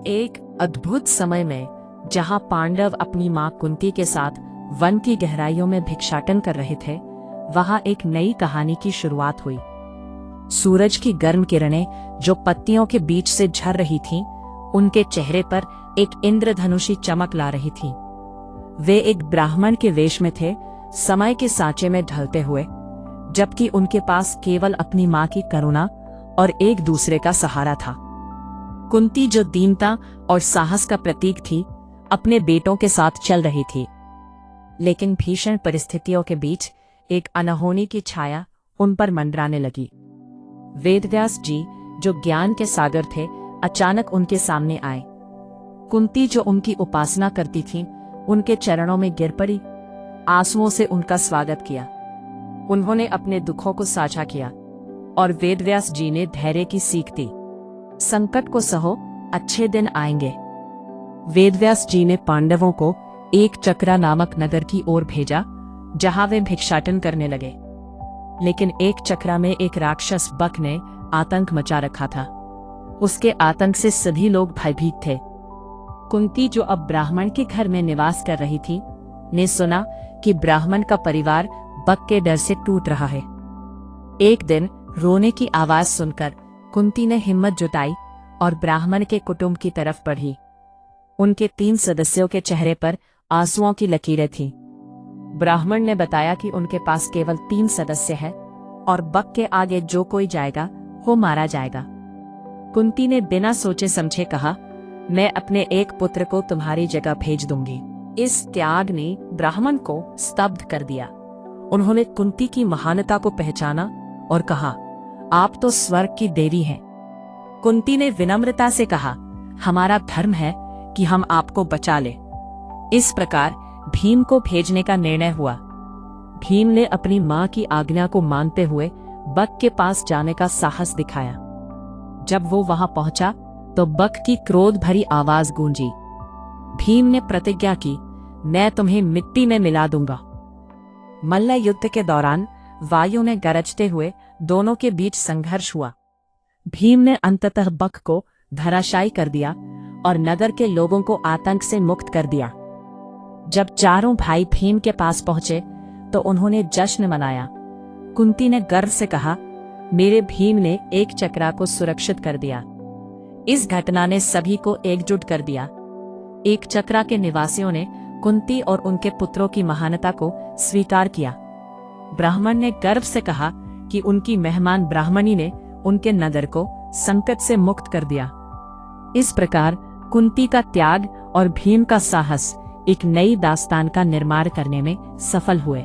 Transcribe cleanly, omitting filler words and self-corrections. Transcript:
एक अद्भुत समय में जहां पांडव अपनी मां कुंती के साथ वन की गहराइयों में भिक्षाटन कर रहे थे, वहां एक नई कहानी की शुरुआत हुई। सूरज की गर्म किरणें जो पत्तियों के बीच से झर रही थीं, उनके चेहरे पर एक इंद्रधनुषी चमक ला रही थी। वे एक ब्राह्मण के वेश में थे, समय के सांचे में ढलते हुए, जबकि उनके पास केवल अपनी मां की करुणा और एक दूसरे का सहारा था। कुंती, जो दीनता और साहस का प्रतीक थी, अपने बेटों के साथ चल रही थी। लेकिन भीषण परिस्थितियों के बीच एक अनहोनी की छाया उन पर मंडराने लगी। वेदव्यास जी, जो ज्ञान के सागर थे, अचानक उनके सामने आए। कुंती, जो उनकी उपासना करती थी, उनके चरणों में गिर पड़ी, आंसुओं से उनका स्वागत किया। उन्होंने अपने दुखों को साझा किया और वेदव्यास जी ने धैर्य की सीख दी। संकट को सहो, अच्छे दिन आएंगे। वेदव्यास जी ने पांडवों को एक चक्रा नामक नगर की ओर भेजा, जहां वे भिक्षाटन करने लगे। लेकिन एक चक्रा में एक राक्षस बक ने आतंक मचा रखा था। उसके आतंक से सभी लोग भयभीत थे। कुंती, जो अब ब्राह्मण के घर में निवास कर रही थी, ने सुना कि ब्राह्मण का परिवार बक के डर से टूट रहा है। एक दिन रोने की आवाज सुनकर कुंती ने हिम्मत जुटाई और ब्राह्मण के कुटुंब की तरफ बढ़ी। उनके 3 सदस्यों के चेहरे पर आंसुओं की लकीरें थीं। ब्राह्मण ने बताया कि उनके पास केवल 3 सदस्य हैं और बक के आगे जो कोई जाएगा वो मारा जाएगा। कुंती ने बिना सोचे समझे कहा, मैं अपने एक पुत्र को तुम्हारी जगह भेज दूंगी। इस त्याग ने ब्राह्मण को स्तब्ध कर दिया। उन्होंने कुंती की महानता को पहचाना और कहा, आप तो स्वर्ग की देवी हैं। कुंती ने विनम्रता से कहा, हमारा धर्म है कि हम आपको बचा ले। इस प्रकार भीम को भेजने का निर्णय हुआ। भीम ने अपनी मां की आज्ञा को मानते हुए बक के पास जाने का साहस दिखाया। जब वो वहां पहुंचा तो बक की क्रोध भरी आवाज गूंजी। भीम ने प्रतिज्ञा की, मैं तुम्हें मिट्टी में मिला दूंगा। मल्ल युद्ध के दौरान वायु ने गरजते हुए दोनों के बीच संघर्ष हुआ। भीम ने अंततः बक को धराशायी कर दिया और नगर के लोगों को आतंक से मुक्त कर दिया। जब चारों भाई भीम के पास पहुंचे तो उन्होंने जश्न मनाया। कुंती ने गर्व से कहा, मेरे भीम ने एक चक्रा को सुरक्षित कर दिया। इस घटना ने सभी को एकजुट कर दिया। एक चक्रा के निवासियों ने कुंती और उनके पुत्रों की महानता को स्वीकार किया। ब्राह्मण ने गर्व से कहा कि उनकी मेहमान ब्राह्मणी ने उनके नगर को संकट से मुक्त कर दिया। इस प्रकार कुंती का त्याग और भीम का साहस एक नई दास्तान का निर्माण करने में सफल हुए।